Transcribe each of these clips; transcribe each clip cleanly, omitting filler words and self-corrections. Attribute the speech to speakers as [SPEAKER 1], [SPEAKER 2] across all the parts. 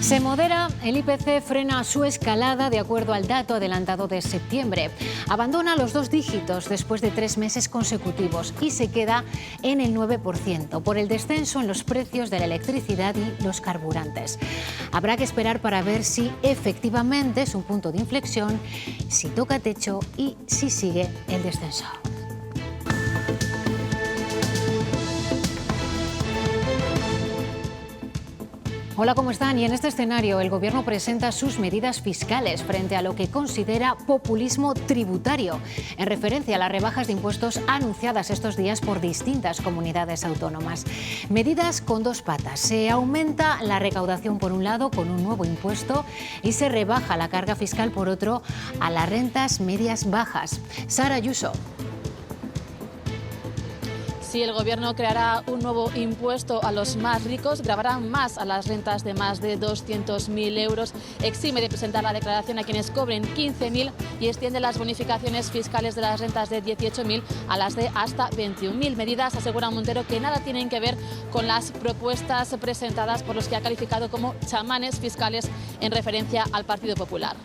[SPEAKER 1] Se modera, el IPC frena su escalada de acuerdo al dato adelantado de septiembre. Abandona los 2 dígitos después de 3 meses consecutivos y se queda en el 9% por el descenso en los precios de la electricidad y los carburantes. Habrá que esperar para ver si efectivamente es un punto de inflexión, si toca techo y si sigue el descenso. Hola, ¿cómo están? Y en este escenario el Gobierno presenta sus medidas fiscales frente a lo que considera populismo tributario, en referencia a las rebajas de impuestos anunciadas estos días por distintas comunidades autónomas. Medidas con 2 patas. Se aumenta la recaudación por un lado con un nuevo impuesto y se rebaja la carga fiscal por otro a las rentas medias bajas. Sara Ayuso.
[SPEAKER 2] Sí, el Gobierno creará un nuevo impuesto a los más ricos, gravará más a las rentas de más de 200.000 euros, exime de presentar la declaración a quienes cobren 15.000 y extiende las bonificaciones fiscales de las rentas de 18.000 a las de hasta 21.000. Medidas, asegura Montero, que nada tienen que ver con las propuestas presentadas por los que ha calificado como chamanes fiscales en referencia al Partido Popular.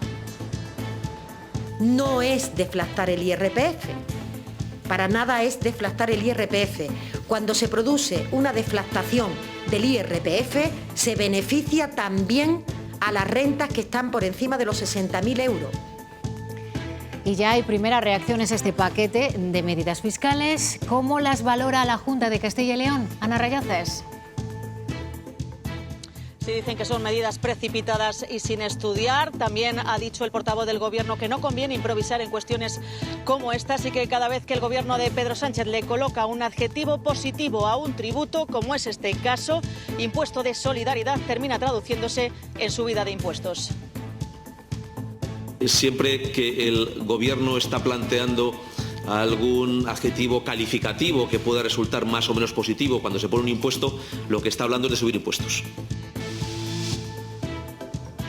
[SPEAKER 3] No es deflactar el IRPF. Para nada es deflactar el IRPF. Cuando se produce una deflactación del IRPF, se beneficia también a las rentas que están por encima de los 60.000 euros.
[SPEAKER 1] Y ya hay primeras reacciones a este paquete de medidas fiscales. ¿Cómo las valora la Junta de Castilla y León? Ana Rayaces.
[SPEAKER 4] Sí, dicen que son medidas precipitadas y sin estudiar. También ha dicho el portavoz del Gobierno que no conviene improvisar en cuestiones como estas y que cada vez que el Gobierno de Pedro Sánchez le coloca un adjetivo positivo a un tributo, como es este caso, impuesto de solidaridad, termina traduciéndose en subida de impuestos.
[SPEAKER 5] Siempre que el Gobierno está planteando algún adjetivo calificativo que pueda resultar más o menos positivo cuando se pone un impuesto, lo que está hablando es de subir impuestos.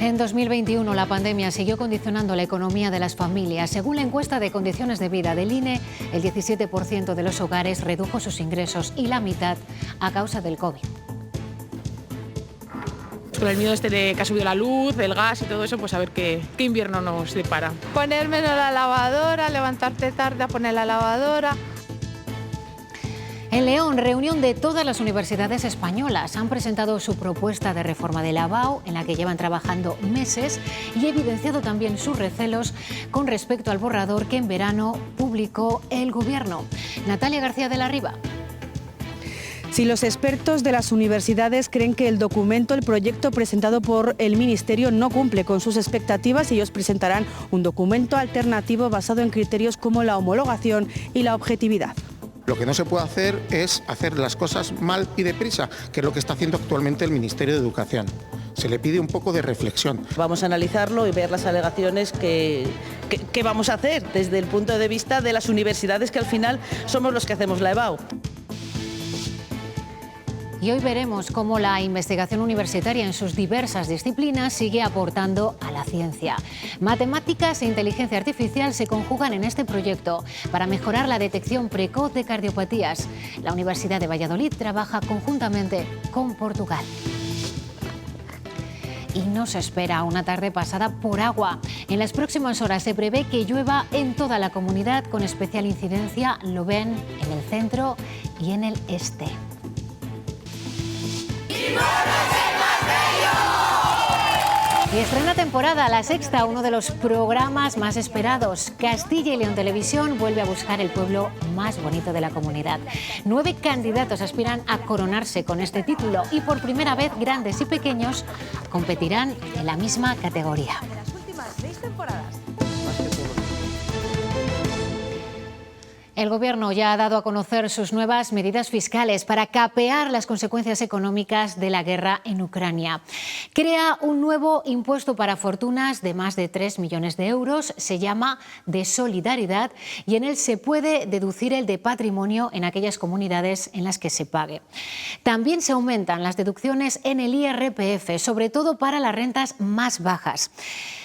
[SPEAKER 1] En 2021 la pandemia siguió condicionando la economía de las familias. Según la encuesta de condiciones de vida del INE, el 17% de los hogares redujo sus ingresos y la mitad a causa del COVID.
[SPEAKER 6] Con el miedo de que ha subido la luz, el gas y todo eso, pues a ver qué invierno nos depara.
[SPEAKER 7] Ponérmelo en la lavadora, levantarte tarde a poner la lavadora.
[SPEAKER 1] En León, reunión de todas las universidades españolas. Han presentado su propuesta de reforma de la BAU, en la que llevan trabajando meses, y evidenciado también sus recelos con respecto al borrador que en verano publicó el Gobierno. Natalia García de la Riva.
[SPEAKER 8] Si los expertos de las universidades creen que el proyecto presentado por el Ministerio no cumple con sus expectativas, ellos presentarán un documento alternativo basado en criterios como la homologación y la objetividad.
[SPEAKER 9] Lo que no se puede hacer es hacer las cosas mal y deprisa, que es lo que está haciendo actualmente el Ministerio de Educación. Se le pide un poco de reflexión.
[SPEAKER 10] Vamos a analizarlo y ver las alegaciones que vamos a hacer desde el punto de vista de las universidades, que al final somos los que hacemos la EBAU.
[SPEAKER 1] Y hoy veremos cómo la investigación universitaria en sus diversas disciplinas sigue aportando a la ciencia. Matemáticas e inteligencia artificial se conjugan en este proyecto para mejorar la detección precoz de cardiopatías. La Universidad de Valladolid trabaja conjuntamente con Portugal. Y nos espera una tarde pasada por agua. En las próximas horas se prevé que llueva en toda la comunidad, con especial incidencia, lo ven, en el centro y en el este. Y estrena temporada La Sexta, uno de los programas más esperados. Castilla y León Televisión vuelve a buscar el pueblo más bonito de la comunidad. 9 candidatos aspiran a coronarse con este título y por primera vez grandes y pequeños competirán en la misma categoría.
[SPEAKER 11] De las últimas 6 temporadas.
[SPEAKER 1] El Gobierno ya ha dado a conocer sus nuevas medidas fiscales para capear las consecuencias económicas de la guerra en Ucrania. Crea un nuevo impuesto para fortunas de más de 3 millones de euros, se llama de solidaridad, y en él se puede deducir el de patrimonio en aquellas comunidades en las que se pague. También se aumentan las deducciones en el IRPF, sobre todo para las rentas más bajas.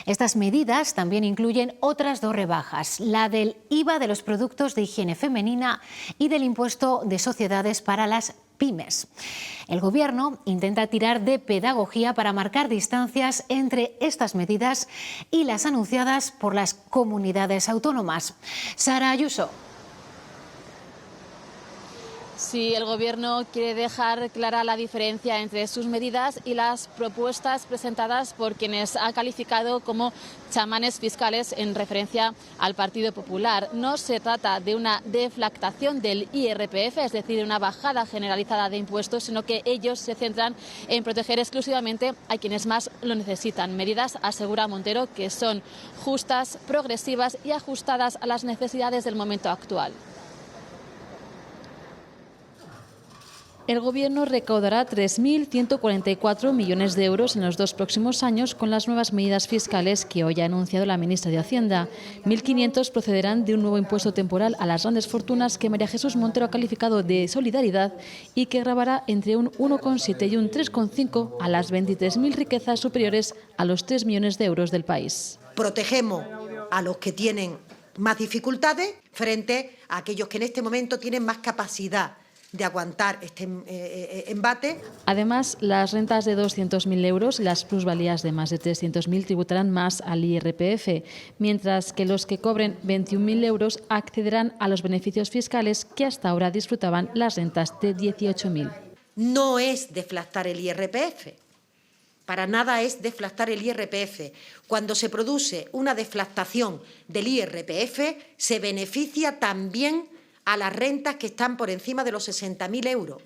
[SPEAKER 1] Estas medidas también incluyen otras 2 rebajas, la del IVA de los productos de higiene higiene femenina y del impuesto de sociedades para las pymes. El Gobierno intenta tirar de pedagogía para marcar distancias entre estas medidas y las anunciadas por las comunidades autónomas. Sara Ayuso.
[SPEAKER 2] Sí, el Gobierno quiere dejar clara la diferencia entre sus medidas y las propuestas presentadas por quienes ha calificado como chamanes fiscales en referencia al Partido Popular. No se trata de una deflactación del IRPF, es decir, de una bajada generalizada de impuestos, sino que ellos se centran en proteger exclusivamente a quienes más lo necesitan. Medidas, asegura Montero, que son justas, progresivas y ajustadas a las necesidades del momento actual. El Gobierno recaudará 3.144 millones de euros en los 2 próximos años con las nuevas medidas fiscales que hoy ha anunciado la ministra de Hacienda. 1.500 procederán de un nuevo impuesto temporal a las grandes fortunas que María Jesús Montero ha calificado de solidaridad y que gravará entre un 1,7 y un 3,5 a las 23.000 riquezas superiores a los 3 millones de euros del país.
[SPEAKER 3] Protegemos a los que tienen más dificultades frente a aquellos que en este momento tienen más capacidad de aguantar este embate.
[SPEAKER 2] Además, las rentas de 200.000 euros y las plusvalías de más de 300.000 tributarán más al IRPF, mientras que los que cobren 21.000 euros accederán a los beneficios fiscales que hasta ahora disfrutaban las rentas de 18.000.
[SPEAKER 3] No es deflactar el IRPF. Para nada es deflactar el IRPF. Cuando se produce una deflactación del IRPF, se beneficia también a las rentas que están por encima de los 60.000 euros.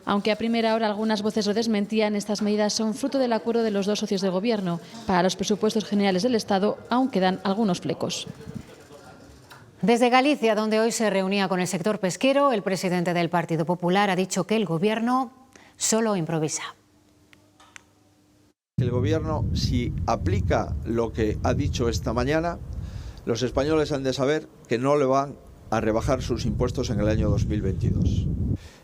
[SPEAKER 2] Aunque a primera hora algunas voces lo desmentían, estas medidas son fruto del acuerdo de los 2 socios de Gobierno. Para los presupuestos generales del Estado aún quedan algunos flecos.
[SPEAKER 1] Desde Galicia, donde hoy se reunía con el sector pesquero, el presidente del Partido Popular ha dicho que el Gobierno solo improvisa.
[SPEAKER 11] El Gobierno, si aplica lo que ha dicho esta mañana, los españoles han de saber que no le van a rebajar sus impuestos en el año 2022.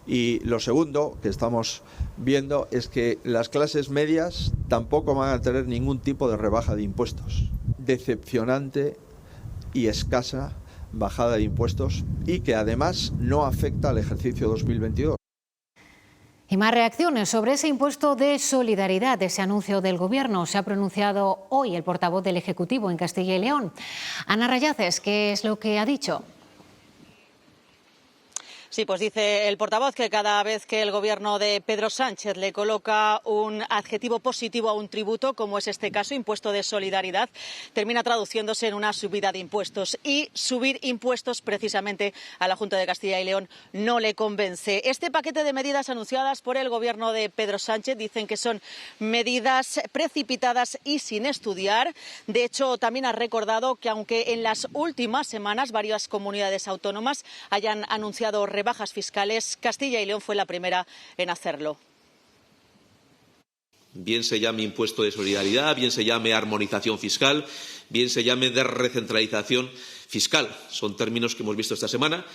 [SPEAKER 11] Y lo segundo que estamos viendo es que las clases medias tampoco van a tener ningún tipo de rebaja de impuestos. Decepcionante y escasa bajada de impuestos y que además no afecta al ejercicio 2022.
[SPEAKER 1] Y más reacciones sobre ese impuesto de solidaridad, ese anuncio del Gobierno. Se ha pronunciado hoy el portavoz del Ejecutivo en Castilla y León. Ana Rayaces, ¿qué es lo que ha dicho?
[SPEAKER 4] Sí, pues dice el portavoz que cada vez que el Gobierno de Pedro Sánchez le coloca un adjetivo positivo a un tributo, como es este caso, impuesto de solidaridad, termina traduciéndose en una subida de impuestos. Y subir impuestos precisamente a la Junta de Castilla y León no le convence. Este paquete de medidas anunciadas por el Gobierno de Pedro Sánchez dicen que son medidas precipitadas y sin estudiar. De hecho, también ha recordado que aunque en las últimas semanas varias comunidades autónomas hayan anunciado rebajas fiscales, Castilla y León fue la primera en hacerlo.
[SPEAKER 5] Bien se llame impuesto de solidaridad, bien se llame armonización fiscal, bien se llame de recentralización fiscal. Son términos que hemos visto esta semana,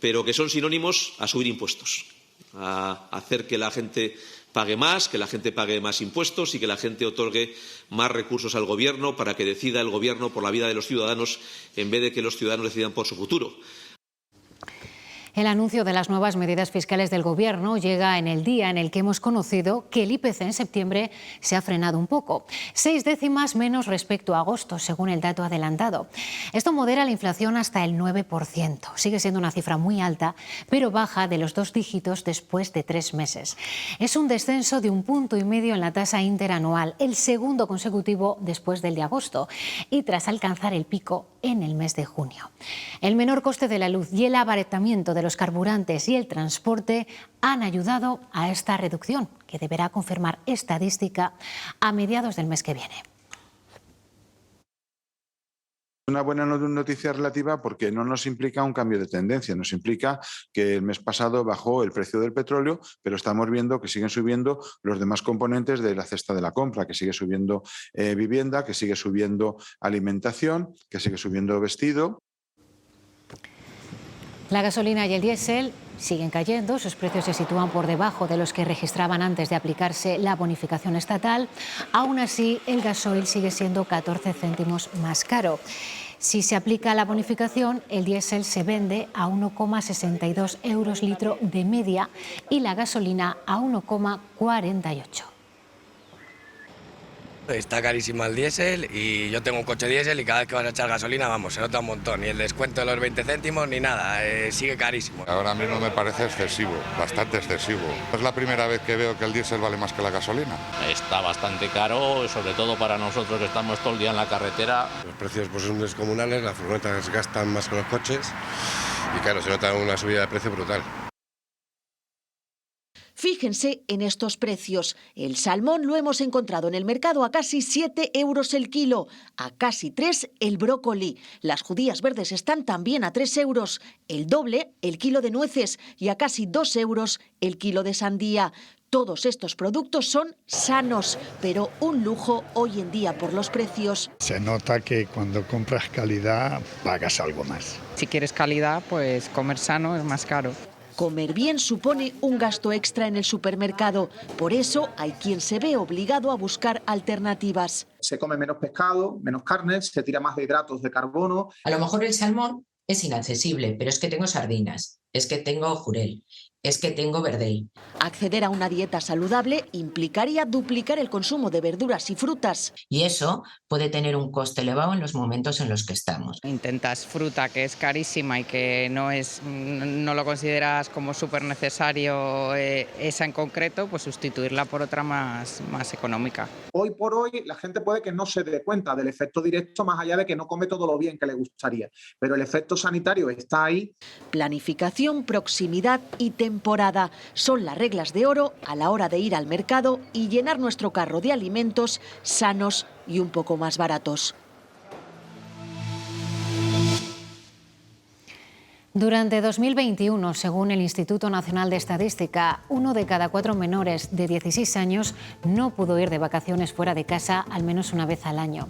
[SPEAKER 5] pero que son sinónimos a subir impuestos, a hacer que la gente pague más, que la gente pague más impuestos y que la gente otorgue más recursos al Gobierno para que decida el Gobierno por la vida de los ciudadanos en vez de que los ciudadanos decidan por su futuro.
[SPEAKER 1] El anuncio de las nuevas medidas fiscales del Gobierno llega en el día en el que hemos conocido que el IPC en septiembre se ha frenado un poco. 6 décimas menos respecto a agosto, según el dato adelantado. Esto modera la inflación hasta el 9%. Sigue siendo una cifra muy alta, pero baja de los 2 dígitos después de 3 meses. Es un descenso de 1,5 puntos en la tasa interanual, el segundo consecutivo después del de agosto, y tras alcanzar el pico en el mes de junio. El menor coste de la luz y el abaratamiento de los carburantes y el transporte han ayudado a esta reducción, que deberá confirmar estadística a mediados del mes que viene.
[SPEAKER 12] Una buena noticia relativa porque no nos implica un cambio de tendencia, nos implica que el mes pasado bajó el precio del petróleo, pero estamos viendo que siguen subiendo los demás componentes de la cesta de la compra, que sigue subiendo vivienda, que sigue subiendo alimentación, que sigue subiendo vestido.
[SPEAKER 1] La gasolina y el diésel siguen cayendo, sus precios se sitúan por debajo de los que registraban antes de aplicarse la bonificación estatal. Aún así, el gasoil sigue siendo 14 céntimos más caro. Si se aplica la bonificación, el diésel se vende a 1,62 euros litro de media y la gasolina a 1,48.
[SPEAKER 13] Está carísimo el diésel y yo tengo un coche diésel y cada vez que vas a echar gasolina, vamos, se nota un montón. Ni el descuento de los 20 céntimos ni nada, sigue carísimo.
[SPEAKER 14] Ahora mismo me parece excesivo, bastante excesivo. Es la primera vez que veo que el diésel vale más que la gasolina.
[SPEAKER 15] Está bastante caro, sobre todo para nosotros que estamos todo el día en la carretera.
[SPEAKER 16] Los precios pues, son descomunales, las furgonetas gastan más que los coches y claro, se nota una subida de precio brutal.
[SPEAKER 17] Fíjense en estos precios. El salmón lo hemos encontrado en el mercado a casi 7 euros el kilo, a casi 3 el brócoli. Las judías verdes están también a 3 euros, el doble el kilo de nueces y a casi 2 euros el kilo de sandía. Todos estos productos son sanos, pero un lujo hoy en día por los precios.
[SPEAKER 18] Se nota que cuando compras calidad pagas algo más.
[SPEAKER 19] Si quieres calidad, pues comer sano es más caro.
[SPEAKER 17] Comer bien supone un gasto extra en el supermercado. Por eso hay quien se ve obligado a buscar alternativas.
[SPEAKER 20] Se come menos pescado, menos carne, se tira más de hidratos de carbono.
[SPEAKER 21] A lo mejor el salmón es inaccesible, pero es que tengo sardinas, es que tengo jurel, es que tengo verdey.
[SPEAKER 17] Acceder a una dieta saludable implicaría duplicar el consumo de verduras y frutas.
[SPEAKER 21] Y eso puede tener un coste elevado en los momentos en los que estamos.
[SPEAKER 19] Intentas fruta que es carísima y que no lo consideras como súper necesario, esa en concreto, pues sustituirla por otra más económica.
[SPEAKER 20] Hoy por hoy la gente puede que no se dé cuenta del efecto directo, más allá de que no come todo lo bien que le gustaría. Pero el efecto sanitario está ahí.
[SPEAKER 17] Planificación, proximidad y temporada son las reglas de oro a la hora de ir al mercado y llenar nuestro carro de alimentos sanos y un poco más baratos.
[SPEAKER 1] Durante 2021, según el Instituto Nacional de Estadística, 1 de cada 4 menores de 16 años no pudo ir de vacaciones fuera de casa al menos una vez al año.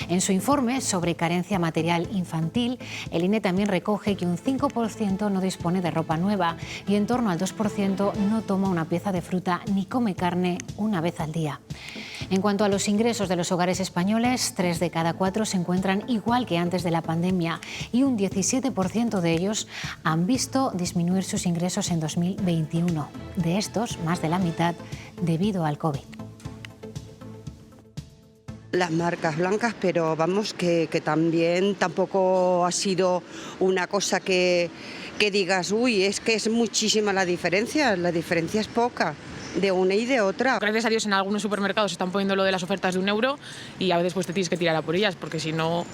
[SPEAKER 1] En su informe sobre carencia material infantil, el INE también recoge que un 5% no dispone de ropa nueva y en torno al 2% no toma una pieza de fruta ni come carne una vez al día. En cuanto a los ingresos de los hogares españoles, 3 de cada 4 se encuentran igual que antes de la pandemia y un 17% de ellos han visto disminuir sus ingresos en 2021. De estos, más de la mitad debido al COVID.
[SPEAKER 22] Las marcas blancas, pero vamos, que también tampoco ha sido una cosa que digas, uy, es que es muchísima la diferencia es poca. De una y de otra.
[SPEAKER 6] Gracias a Dios en algunos supermercados están poniendo lo de las ofertas de €1 y a veces pues te tienes que tirar a por ellas porque si no...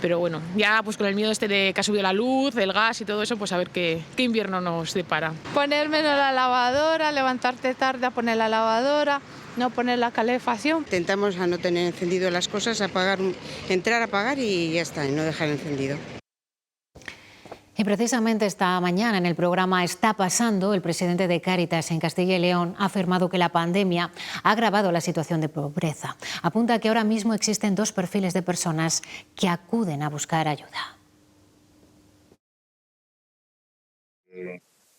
[SPEAKER 6] Pero bueno, ya pues con el miedo de que ha subido la luz, el gas y todo eso, pues a ver qué invierno nos depara.
[SPEAKER 7] Poner menos la lavadora, levantarte tarde a poner la lavadora, no poner la calefacción.
[SPEAKER 22] Intentamos a no tener encendido las cosas, entrar a apagar y ya está, y no dejar encendido.
[SPEAKER 1] Y precisamente esta mañana en el programa Está pasando, el presidente de Cáritas en Castilla y León ha afirmado que la pandemia ha agravado la situación de pobreza. Apunta que ahora mismo existen 2 perfiles de personas que acuden a buscar ayuda.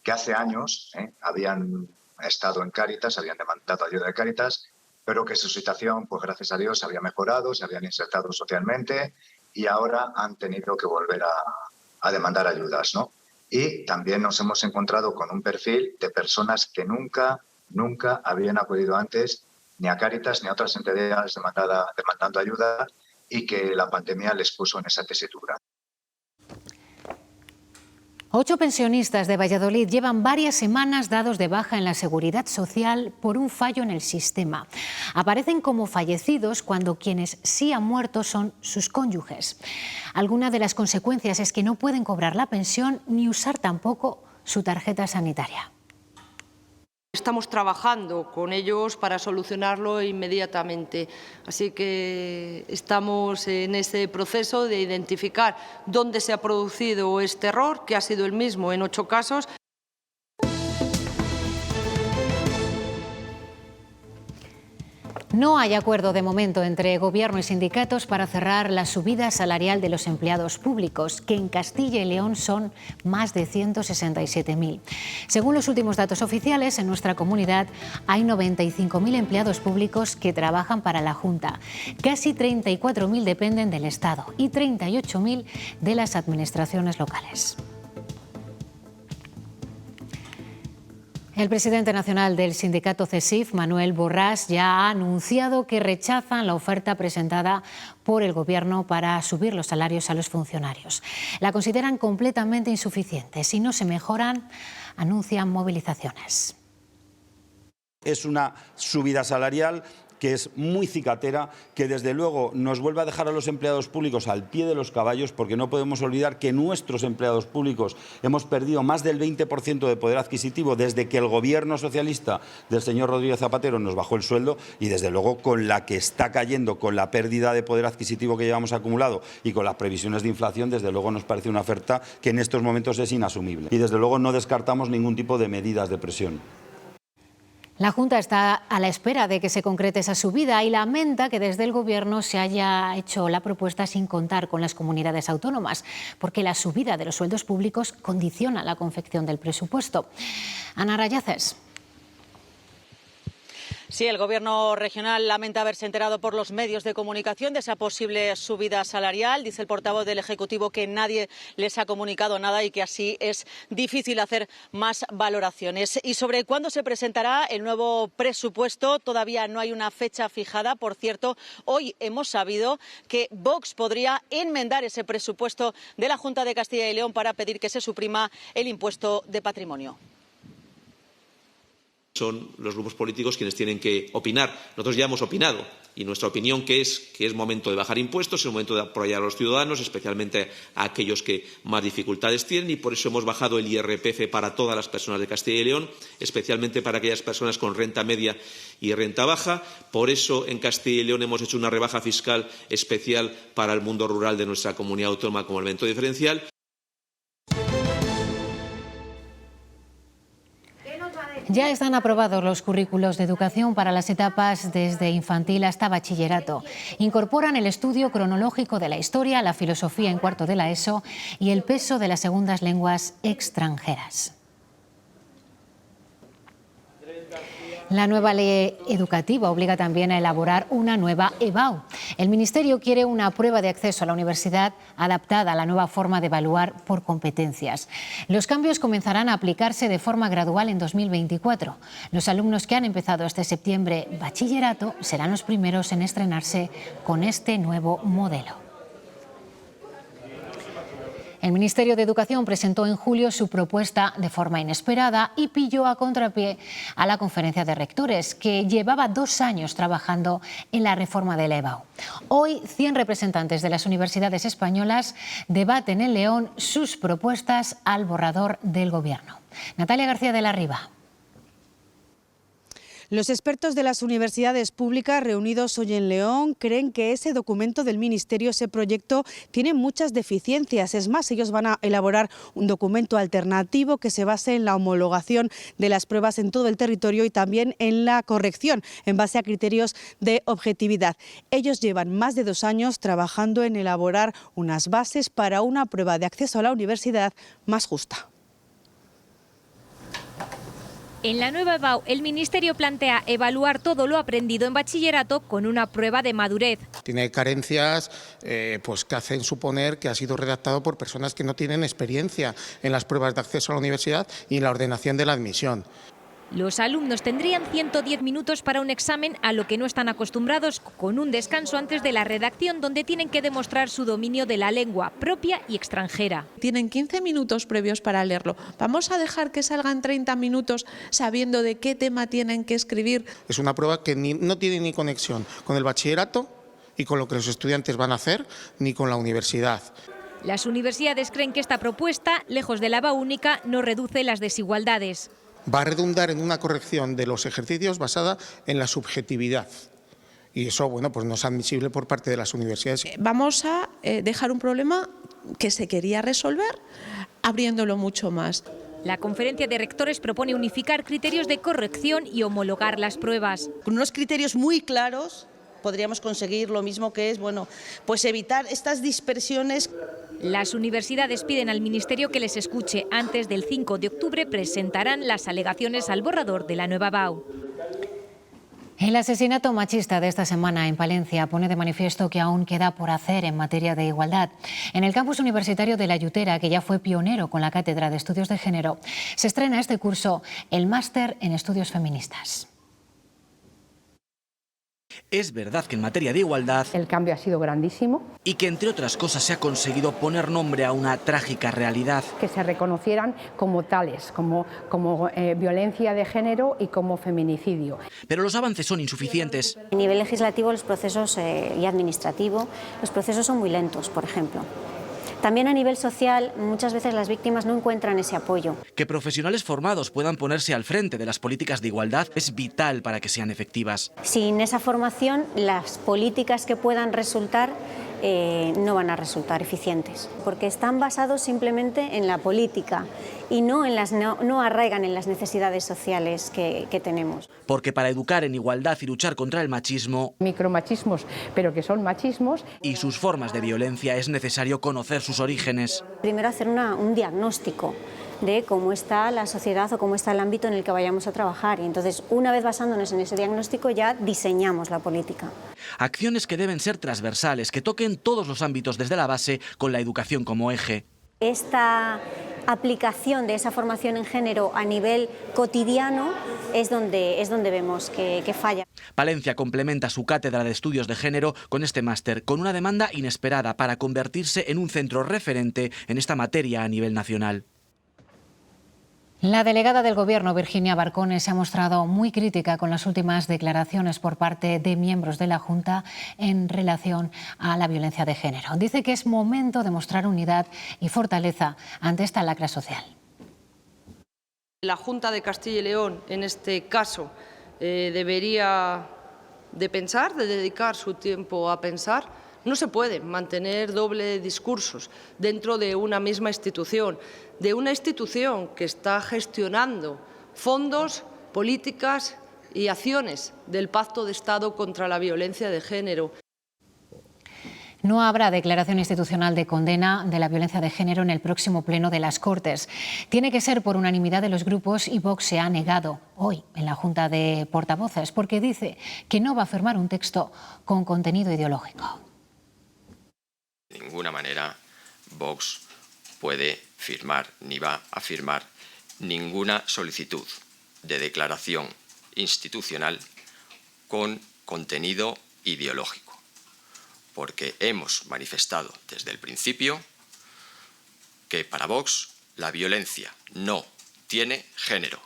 [SPEAKER 23] Que hace años habían estado en Cáritas, habían demandado ayuda de Cáritas, pero que su situación, pues gracias a Dios, había mejorado, se habían insertado socialmente y ahora han tenido que volver a demandar ayudas, ¿no? Y también nos hemos encontrado con un perfil de personas que nunca habían acudido antes ni a Cáritas ni a otras entidades demandando ayuda y que la pandemia les puso en esa tesitura.
[SPEAKER 1] 8 pensionistas de Valladolid llevan varias semanas dados de baja en la Seguridad Social por un fallo en el sistema. Aparecen como fallecidos cuando quienes sí han muerto son sus cónyuges. Alguna de las consecuencias es que no pueden cobrar la pensión ni usar tampoco su tarjeta sanitaria.
[SPEAKER 24] Estamos trabajando con ellos para solucionarlo inmediatamente, así que estamos en ese proceso de identificar dónde se ha producido este error, que ha sido el mismo en 8 casos.
[SPEAKER 1] No hay acuerdo de momento entre Gobierno y sindicatos para cerrar la subida salarial de los empleados públicos, que en Castilla y León son más de 167.000. Según los últimos datos oficiales, en nuestra comunidad hay 95.000 empleados públicos que trabajan para la Junta. Casi 34.000 dependen del Estado y 38.000 de las administraciones locales. El presidente nacional del sindicato CESIF, Manuel Borràs, ya ha anunciado que rechazan la oferta presentada por el Gobierno para subir los salarios a los funcionarios. La consideran completamente insuficiente. Si no se mejoran, anuncian movilizaciones.
[SPEAKER 3] Es una subida salarial que es muy cicatera, que desde luego nos vuelve a dejar a los empleados públicos al pie de los caballos, porque no podemos olvidar que nuestros empleados públicos hemos perdido más del 20% de poder adquisitivo desde que el Gobierno socialista del señor Rodríguez Zapatero nos bajó el sueldo, y desde luego con la que está cayendo, con la pérdida de poder adquisitivo que llevamos acumulado y con las previsiones de inflación, desde luego nos parece una oferta que en estos momentos es inasumible. Y desde luego no descartamos ningún tipo de medidas de presión.
[SPEAKER 1] La Junta está a la espera de que se concrete esa subida y lamenta que desde el Gobierno se haya hecho la propuesta sin contar con las comunidades autónomas, porque la subida de los sueldos públicos condiciona la confección del presupuesto. Ana Rayaces.
[SPEAKER 4] Sí, el Gobierno regional lamenta haberse enterado por los medios de comunicación de esa posible subida salarial. Dice el portavoz del Ejecutivo que nadie les ha comunicado nada y que así es difícil hacer más valoraciones. Y sobre cuándo se presentará el nuevo presupuesto, todavía no hay una fecha fijada. Por cierto, hoy hemos sabido que Vox podría enmendar ese presupuesto de la Junta de Castilla y León para pedir que se suprima el impuesto de patrimonio.
[SPEAKER 5] Son los grupos políticos quienes tienen que opinar. Nosotros ya hemos opinado y nuestra opinión que es momento de bajar impuestos, es momento de apoyar a los ciudadanos, especialmente a aquellos que más dificultades tienen, y por eso hemos bajado el IRPF para todas las personas de Castilla y León, especialmente para aquellas personas con renta media y renta baja. Por eso en Castilla y León hemos hecho una rebaja fiscal especial para el mundo rural de nuestra comunidad autónoma como elemento diferencial.
[SPEAKER 1] Ya están aprobados los currículos de educación para las etapas desde infantil hasta bachillerato. Incorporan el estudio cronológico de la historia, la filosofía en cuarto de la ESO y el peso de las segundas lenguas extranjeras. La nueva ley educativa obliga también a elaborar una nueva EBAU. El Ministerio quiere una prueba de acceso a la universidad adaptada a la nueva forma de evaluar por competencias. Los cambios comenzarán a aplicarse de forma gradual en 2024. Los alumnos que han empezado este septiembre bachillerato serán los primeros en estrenarse con este nuevo modelo. El Ministerio de Educación presentó en julio su propuesta de forma inesperada y pilló a contrapié a la Conferencia de Rectores, que llevaba 2 años trabajando en la reforma de la EBAU. Hoy, 100 representantes de las universidades españolas debaten en León sus propuestas al borrador del Gobierno. Natalia García de la Riva.
[SPEAKER 8] Los expertos de las universidades públicas reunidos hoy en León creen que ese documento del Ministerio, ese proyecto, tiene muchas deficiencias. Es más, ellos van a elaborar un documento alternativo que se base en la homologación de las pruebas en todo el territorio y también en la corrección en base a criterios de objetividad. Ellos llevan más de 2 años trabajando en elaborar unas bases para una prueba de acceso a la universidad más justa.
[SPEAKER 9] En la nueva EBAU, el Ministerio plantea evaluar todo lo aprendido en bachillerato con una prueba de madurez.
[SPEAKER 10] Tiene carencias pues que hacen suponer que ha sido redactado por personas que no tienen experiencia en las pruebas de acceso a la universidad y en la ordenación de la admisión.
[SPEAKER 9] Los alumnos tendrían 110 minutos para un examen, a lo que no están acostumbrados, con un descanso antes de la redacción, donde tienen que demostrar su dominio de la lengua propia y extranjera.
[SPEAKER 7] Tienen 15 minutos previos para leerlo. Vamos a dejar que salgan 30 minutos sabiendo de qué tema tienen que escribir.
[SPEAKER 10] Es una prueba que no tiene ni conexión con el bachillerato y con lo que los estudiantes van a hacer, ni con la universidad.
[SPEAKER 9] Las universidades creen que esta propuesta, lejos de la EBAU única, no reduce las desigualdades.
[SPEAKER 10] Va a redundar en una corrección de los ejercicios basada en la subjetividad. Y eso, bueno, pues no es admisible por parte de las universidades.
[SPEAKER 7] Vamos a dejar un problema que se quería resolver abriéndolo mucho más.
[SPEAKER 9] La conferencia de rectores propone unificar criterios de corrección y homologar las pruebas.
[SPEAKER 2] Con unos criterios muy claros podríamos conseguir lo mismo, que es, bueno, pues evitar estas dispersiones.
[SPEAKER 9] Las universidades piden al Ministerio que les escuche. Antes del 5 de octubre presentarán las alegaciones al borrador de la nueva BAU.
[SPEAKER 1] El asesinato machista de esta semana en Palencia pone de manifiesto que aún queda por hacer en materia de igualdad. En el campus universitario de La Llutera, que ya fue pionero con la Cátedra de Estudios de Género, se estrena este curso el Máster en Estudios Feministas.
[SPEAKER 11] Es verdad que en materia de igualdad
[SPEAKER 12] el cambio ha sido grandísimo
[SPEAKER 11] y que entre otras cosas se ha conseguido poner nombre a una trágica realidad.
[SPEAKER 12] Que se reconocieran como tales, como violencia de género y como feminicidio.
[SPEAKER 11] Pero los avances son insuficientes.
[SPEAKER 13] A nivel legislativo los procesos y administrativo, los procesos son muy lentos, por ejemplo. También a nivel social, muchas veces las víctimas no encuentran ese apoyo.
[SPEAKER 11] Que profesionales formados puedan ponerse al frente de las políticas de igualdad es vital para que sean efectivas.
[SPEAKER 13] Sin esa formación, las políticas que puedan resultar no van a resultar eficientes, porque están basados simplemente en la política y no arraigan en las necesidades sociales que tenemos.
[SPEAKER 11] Porque para educar en igualdad y luchar contra el machismo,
[SPEAKER 12] micromachismos, pero que son machismos,
[SPEAKER 11] y sus formas de violencia, es necesario conocer sus orígenes.
[SPEAKER 13] Primero hacer un diagnóstico de cómo está la sociedad o cómo está el ámbito en el que vayamos a trabajar. Y entonces, una vez basándonos en ese diagnóstico, ya diseñamos la política.
[SPEAKER 11] Acciones que deben ser transversales, que toquen todos los ámbitos desde la base, con la educación como eje.
[SPEAKER 13] Esta aplicación de esa formación en género a nivel cotidiano es donde vemos que falla.
[SPEAKER 11] Palencia complementa su cátedra de estudios de género con este máster, con una demanda inesperada para convertirse en un centro referente en esta materia a nivel nacional.
[SPEAKER 1] La delegada del Gobierno, Virginia Barcone, se ha mostrado muy crítica con las últimas declaraciones por parte de miembros de la Junta en relación a la violencia de género. Dice que es momento de mostrar unidad y fortaleza ante esta lacra social.
[SPEAKER 24] La Junta de Castilla y León, en este caso, debería de pensar, de dedicar su tiempo a pensar. No se puede mantener doble discursos dentro de una misma institución, de una institución que está gestionando fondos, políticas y acciones del Pacto de Estado contra la violencia de género.
[SPEAKER 1] No habrá declaración institucional de condena de la violencia de género en el próximo pleno de las Cortes. Tiene que ser por unanimidad de los grupos y Vox se ha negado hoy en la Junta de Portavoces porque dice que no va a firmar un texto con contenido ideológico.
[SPEAKER 25] De ninguna manera Vox puede firmar ni va a firmar ninguna solicitud de declaración institucional con contenido ideológico, porque hemos manifestado desde el principio que para Vox la violencia no tiene género.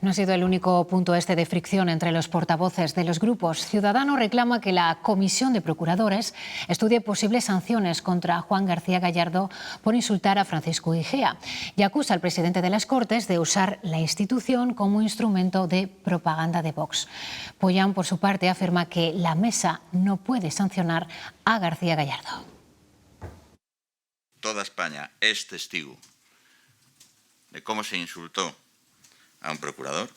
[SPEAKER 1] No ha sido el único punto de fricción entre los portavoces de los grupos. Ciudadanos reclama que la Comisión de Procuradores estudie posibles sanciones contra Juan García Gallardo por insultar a Francisco Igea y acusa al presidente de las Cortes de usar la institución como instrumento de propaganda de Vox. Pollán, por su parte, afirma que la mesa no puede sancionar a García Gallardo.
[SPEAKER 26] Toda España es testigo de cómo se insultó a un procurador.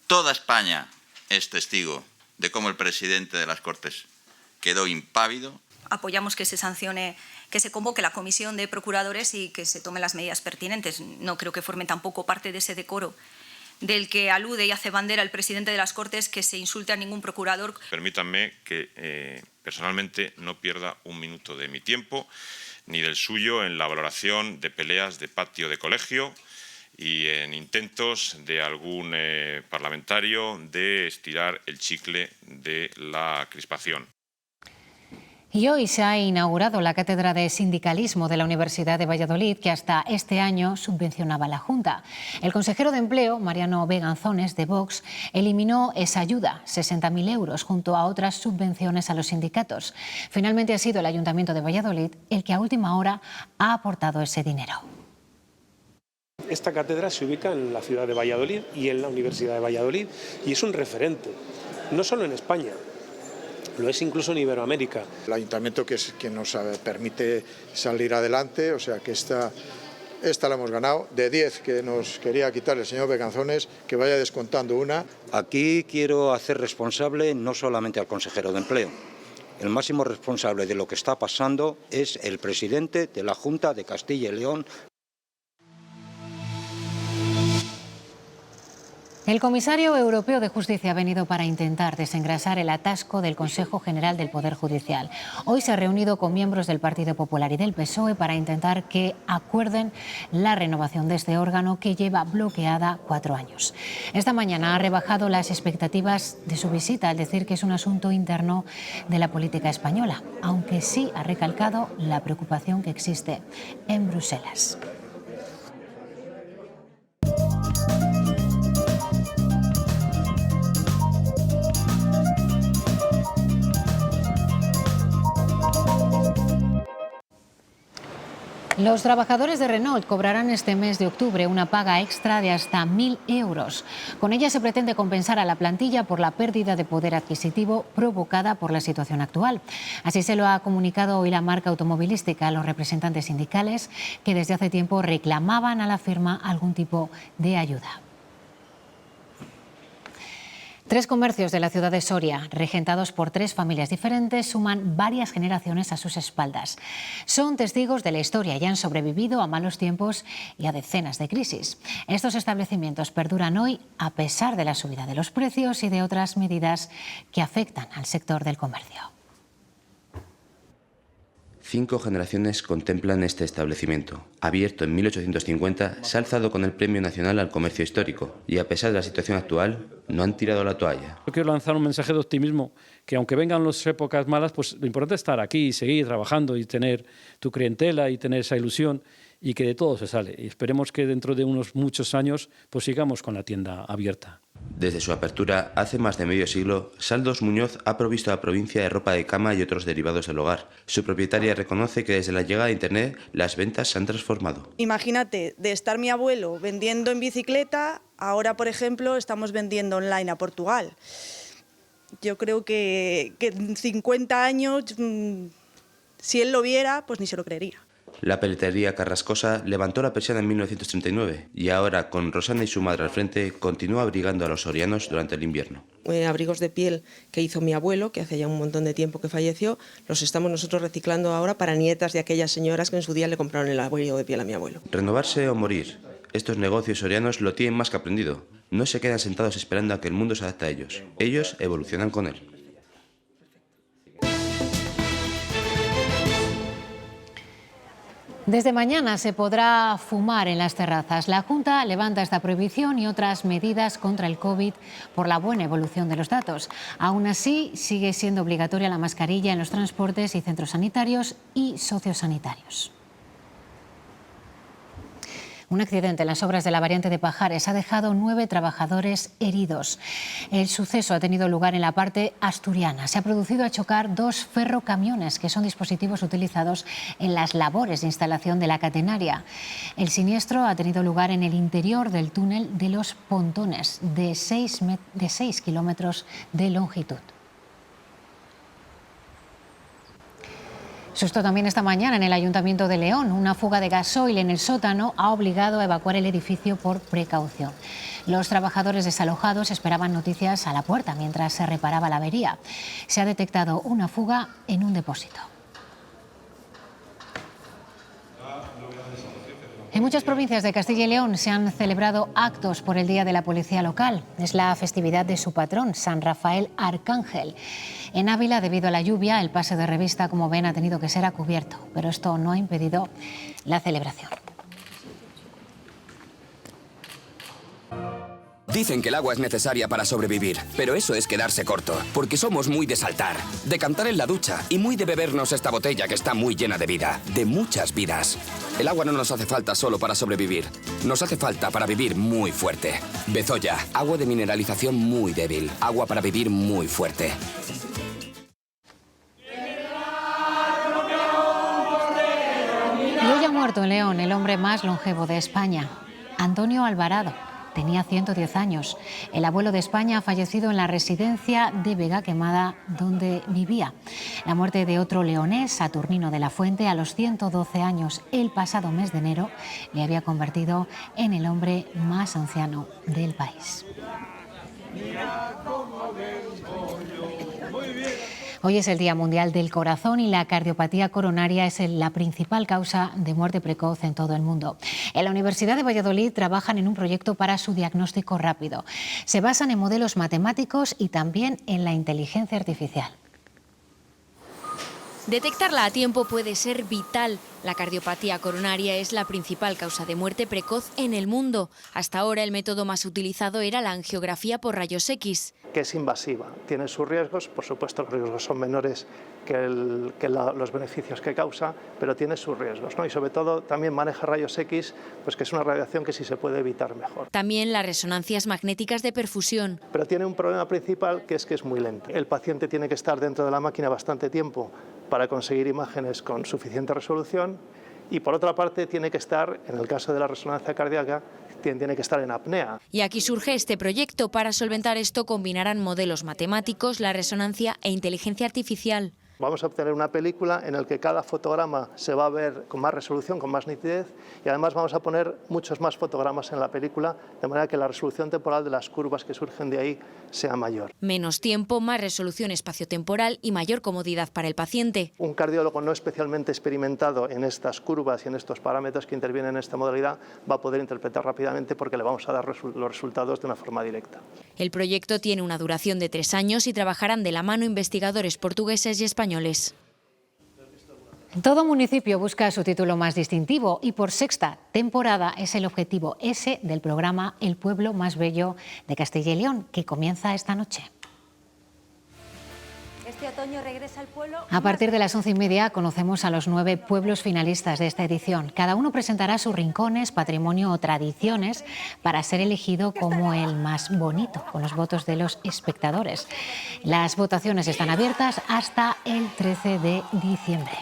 [SPEAKER 26] Toda España es testigo de cómo el presidente de las Cortes quedó impávido.
[SPEAKER 27] Apoyamos que se sancione, que se convoque la comisión de procuradores y que se tomen las medidas pertinentes. No creo que formen tampoco parte de ese decoro del que alude y hace bandera el presidente de las Cortes, que se insulte a ningún procurador.
[SPEAKER 28] Permítanme que personalmente no pierda un minuto de mi tiempo ni del suyo en la valoración de peleas de patio de colegio y en intentos de algún parlamentario de estirar el chicle de la crispación.
[SPEAKER 1] Y hoy se ha inaugurado la Cátedra de Sindicalismo de la Universidad de Valladolid, que hasta este año subvencionaba la Junta. El consejero de Empleo, Mariano Beganzones, de Vox, eliminó esa ayuda, 60.000 euros, junto a otras subvenciones a los sindicatos. Finalmente ha sido el Ayuntamiento de Valladolid el que a última hora ha aportado ese dinero.
[SPEAKER 29] Esta cátedra se ubica en la ciudad de Valladolid y en la Universidad de Valladolid y es un referente, no solo en España, lo es incluso en Iberoamérica.
[SPEAKER 18] El ayuntamiento que nos permite salir adelante, o sea que
[SPEAKER 6] esta la hemos ganado. De 10 que nos quería quitar el señor Becanzones, que vaya descontando una.
[SPEAKER 14] Aquí quiero hacer responsable no solamente al consejero de Empleo. El máximo responsable de lo que está pasando es el presidente de la Junta de Castilla y León.
[SPEAKER 1] El comisario europeo de Justicia ha venido para intentar desengrasar el atasco del Consejo General del Poder Judicial. Hoy se ha reunido con miembros del Partido Popular y del PSOE para intentar que acuerden la renovación de este órgano que lleva bloqueada 4 años. Esta mañana ha rebajado las expectativas de su visita al decir que es un asunto interno de la política española, aunque sí ha recalcado la preocupación que existe en Bruselas. Los trabajadores de Renault cobrarán este mes de octubre una paga extra de hasta 1.000 euros. Con ella se pretende compensar a la plantilla por la pérdida de poder adquisitivo provocada por la situación actual. Así se lo ha comunicado hoy la marca automovilística a los representantes sindicales que desde hace tiempo reclamaban a la firma algún tipo de ayuda. 3 comercios de la ciudad de Soria, regentados por 3 familias diferentes, suman varias generaciones a sus espaldas. Son testigos de la historia y han sobrevivido a malos tiempos y a decenas de crisis. Estos establecimientos perduran hoy a pesar de la subida de los precios y de otras medidas que afectan al sector del comercio.
[SPEAKER 15] 5 generaciones contemplan este establecimiento. Abierto en 1850, se ha alzado con el Premio Nacional al Comercio Histórico y, a pesar de la situación actual, no han tirado la toalla.
[SPEAKER 16] Yo quiero lanzar un mensaje de optimismo, que aunque vengan las épocas malas, pues lo importante es estar aquí y seguir trabajando y tener tu clientela y tener esa ilusión y que de todo se sale. Y esperemos que dentro de unos muchos años pues sigamos con la tienda abierta.
[SPEAKER 15] Desde su apertura, hace más de medio siglo, Saldos Muñoz ha provisto a la provincia de ropa de cama y otros derivados del hogar. Su propietaria reconoce que desde la llegada de Internet las ventas se han transformado.
[SPEAKER 17] Imagínate, de estar mi abuelo vendiendo en bicicleta, ahora, por ejemplo, estamos vendiendo online a Portugal. Yo creo que en 50 años, si él lo viera, pues ni se lo creería.
[SPEAKER 15] La peletería Carrascosa levantó la persiana en 1939 y ahora, con Rosana y su madre al frente, continúa abrigando a los sorianos durante el invierno.
[SPEAKER 19] Abrigos de piel que hizo mi abuelo, que hace ya un montón de tiempo que falleció, los estamos nosotros reciclando ahora para nietas de aquellas señoras que en su día le compraron el abrigo de piel a mi abuelo.
[SPEAKER 15] Renovarse o morir. Estos negocios sorianos lo tienen más que aprendido. No se quedan sentados esperando a que el mundo se adapte a ellos. Ellos evolucionan con él.
[SPEAKER 1] Desde mañana se podrá fumar en las terrazas. La Junta levanta esta prohibición y otras medidas contra el COVID por la buena evolución de los datos. Aún así, sigue siendo obligatoria la mascarilla en los transportes y centros sanitarios y sociosanitarios. Un accidente en las obras de la variante de Pajares ha dejado 9 trabajadores heridos. El suceso ha tenido lugar en la parte asturiana. Se ha producido al chocar 2 ferrocamiones, que son dispositivos utilizados en las labores de instalación de la catenaria. El siniestro ha tenido lugar en el interior del túnel de los Pontones, de 6 kilómetros de longitud. Susto también esta mañana en el Ayuntamiento de León. Una fuga de gasoil en el sótano ha obligado a evacuar el edificio por precaución. Los trabajadores desalojados esperaban noticias a la puerta mientras se reparaba la avería. Se ha detectado una fuga en un depósito. En muchas provincias de Castilla y León se han celebrado actos por el Día de la Policía Local. Es la festividad de su patrón, San Rafael Arcángel. En Ávila, debido a la lluvia, el pase de revista, como ven, ha tenido que ser a cubierto, pero esto no ha impedido la celebración.
[SPEAKER 20] Dicen que el agua es necesaria para sobrevivir, pero eso es quedarse corto, porque somos muy de saltar, de cantar en la ducha y muy de bebernos esta botella que está muy llena de vida, de muchas vidas. El agua no nos hace falta solo para sobrevivir, nos hace falta para vivir muy fuerte. Bezoya, agua de mineralización muy débil, agua para vivir muy fuerte.
[SPEAKER 1] Y hoy ha muerto en León el hombre más longevo de España, Antonio Alvarado. tenía 110 años. El abuelo de España ha fallecido en la residencia de Vega Quemada, donde vivía. La muerte de otro leonés, Saturnino de la Fuente, a los 112 años el pasado mes de enero, le había convertido en el hombre más anciano del país. Hoy es el Día Mundial del Corazón y la cardiopatía coronaria es la principal causa de muerte precoz en todo el mundo. En la Universidad de Valladolid trabajan en un proyecto para su diagnóstico rápido. Se basan en modelos matemáticos y también en la inteligencia artificial.
[SPEAKER 3] Detectarla a tiempo puede ser vital. La cardiopatía coronaria es la principal causa de muerte precoz en el mundo. Hasta ahora el método más utilizado era la angiografía por rayos X.
[SPEAKER 4] Que es invasiva, tiene sus riesgos, por supuesto los riesgos son menores que los beneficios que causa, pero tiene sus riesgos, ¿no? Y sobre todo también maneja rayos X, pues que es una radiación que si se puede evitar mejor.
[SPEAKER 3] También las resonancias magnéticas de perfusión.
[SPEAKER 4] Pero tiene un problema principal que es muy lento. El paciente tiene que estar dentro de la máquina bastante tiempo para conseguir imágenes con suficiente resolución y por otra parte tiene que estar, en el caso de la resonancia cardíaca, tiene que estar en apnea.
[SPEAKER 3] Y aquí surge este proyecto. Para solventar esto combinarán modelos matemáticos, la resonancia e inteligencia artificial.
[SPEAKER 4] Vamos a obtener una película en la que cada fotograma se va a ver con más resolución, con más nitidez y además vamos a poner muchos más fotogramas en la película de manera que la resolución temporal de las curvas que surgen de ahí sea mayor.
[SPEAKER 3] Menos tiempo, más resolución espaciotemporal y mayor comodidad para el paciente.
[SPEAKER 4] Un cardiólogo no especialmente experimentado en estas curvas y en estos parámetros que intervienen en esta modalidad va a poder interpretar rápidamente porque le vamos a dar los resultados de una forma directa.
[SPEAKER 3] El proyecto tiene una duración de 3 años y trabajarán de la mano investigadores portugueses y españoles.
[SPEAKER 1] Todo municipio busca su título más distintivo y por sexta temporada es el objetivo S del programa El Pueblo Más Bello de Castilla y León, que comienza esta noche.
[SPEAKER 5] Este otoño regresa al pueblo.
[SPEAKER 1] A partir de las 11:30 conocemos a los 9 pueblos finalistas de esta edición. Cada uno presentará sus rincones, patrimonio o tradiciones para ser elegido como el más bonito, con los votos de los espectadores. Las votaciones están abiertas hasta el 13 de diciembre.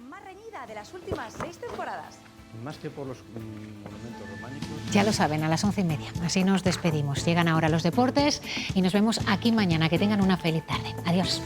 [SPEAKER 5] Más reñida de las últimas 6 temporadas.
[SPEAKER 16] Más que por los monumentos románicos.
[SPEAKER 1] Ya lo saben, a las 11:30. Así nos despedimos. Llegan ahora los deportes y nos vemos aquí mañana. Que tengan una feliz tarde. Adiós.